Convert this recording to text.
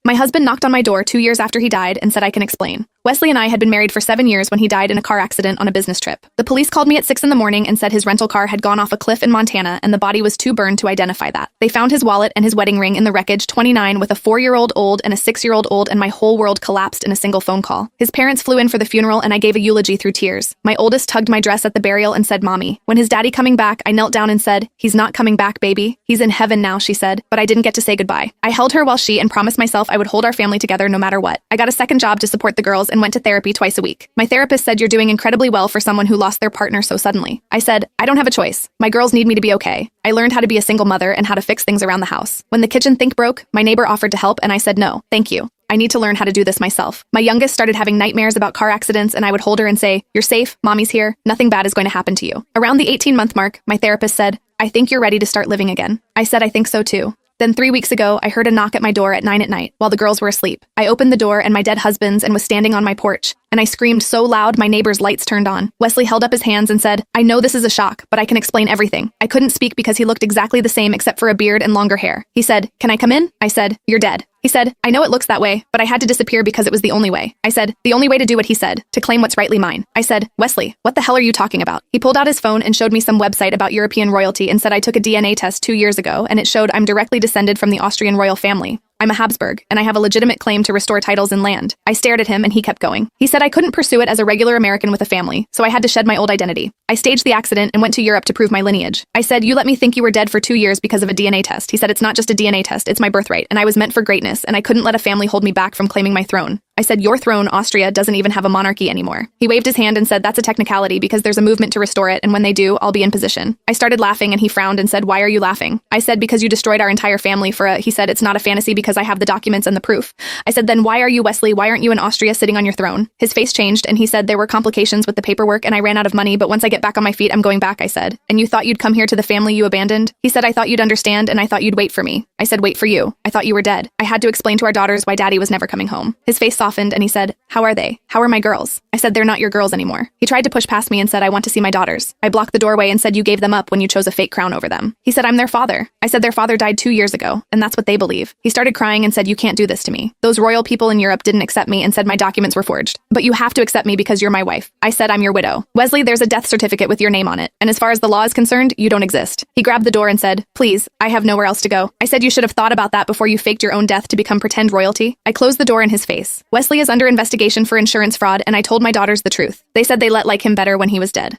My husband knocked on my door 2 years after he died and said I can explain. Wesley and I had been married for 7 years when he died in a car accident on a business trip. The police called me at 6 in the morning and said his rental car had gone off a cliff in Montana and the body was too burned to identify that. They found his wallet and his wedding ring in the wreckage, 29, with a 4-year-old old and a 6-year-old old, and my whole world collapsed in a single phone call. His parents flew in for the funeral and I gave a eulogy through tears. My oldest tugged my dress at the burial and said, "Mommy." When his daddy coming back, I knelt down and said, "He's not coming back, baby. He's in heaven now," she said, but I didn't get to say goodbye. I held her while she and promised myself I would hold our family together no matter what. I got a second job to support the girls and went to therapy twice a week. My therapist said, "You're doing incredibly well for someone who lost their partner so suddenly." I said, "I don't have a choice. My girls need me to be okay." I learned how to be a single mother and how to fix things around the house. When the kitchen sink broke, my neighbor offered to help and I said no, thank you. I need to learn how to do this myself. My youngest started having nightmares about car accidents and I would hold her and say, "You're safe, mommy's here, nothing bad is going to happen to you." Around the 18-month mark, my therapist said, "I think you're ready to start living again." I said, "I think so too." Then 3 weeks ago, I heard a knock at my door at 9 at night while the girls were asleep. I opened the door and my dead husband's and was standing on my porch. And I screamed so loud my neighbor's lights turned on. Wesley held up his hands and said, "I know this is a shock, but I can explain everything." I couldn't speak because he looked exactly the same except for a beard and longer hair. He said, "Can I come in?" I said, "You're dead." He said, "I know it looks that way, but I had to disappear because it was the only way." I said, "The only way to do what he said, to claim what's rightly mine." I said, "Wesley, what the hell are you talking about?" He pulled out his phone and showed me some website about European royalty and said I took a DNA test 2 years ago and it showed I'm directly descended from the Austrian royal family. I'm a Habsburg, and I have a legitimate claim to restore titles and land. I stared at him and he kept going. He said I couldn't pursue it as a regular American with a family, so I had to shed my old identity. I staged the accident and went to Europe to prove my lineage. I said, "You let me think you were dead for 2 years because of a DNA test." He said, "It's not just a DNA test, it's my birthright, and I was meant for greatness, and I couldn't let a family hold me back from claiming my throne." I said, "Your throne, Austria, doesn't even have a monarchy anymore." He waved his hand and said, "That's a technicality because there's a movement to restore it, and when they do, I'll be in position." I started laughing and he frowned and said, "Why are you laughing?" I said, "Because you destroyed our entire family for a..." He said, "It's not a fantasy because I have the documents and the proof." I said, "Then why are you, Wesley? Why aren't you in Austria sitting on your throne?" His face changed and he said, "There were complications with the paperwork and I ran out of money, but once I get back on my feet, I'm going back," I said. "And you thought you'd come here to the family you abandoned?" He said, "I thought you'd understand and I thought you'd wait for me." I said, "Wait for you. I thought you were dead." I had to explain to our daughters why daddy was never coming home. His face softened and he said, "How are they? How are my girls?" I said, "They're not your girls anymore." He tried to push past me and said, "I want to see my daughters." I blocked the doorway and said, "You gave them up when you chose a fake crown over them." He said, "I'm their father." I said, "Their father died 2 years ago, and that's what they believe." He started crying and said, "You can't do this to me. Those royal people in Europe didn't accept me and said my documents were forged. But you have to accept me because you're my wife." I said, "I'm your widow. Wesley, there's a death certificate with your name on it, and as far as the law is concerned, you don't exist." He grabbed the door and said, "Please, I have nowhere else to go." I said, "You should have thought about that before you faked your own death to become pretend royalty." I closed the door in his face. Wesley is under investigation for insurance fraud, and I told my daughters the truth. They said they let like him better when he was dead.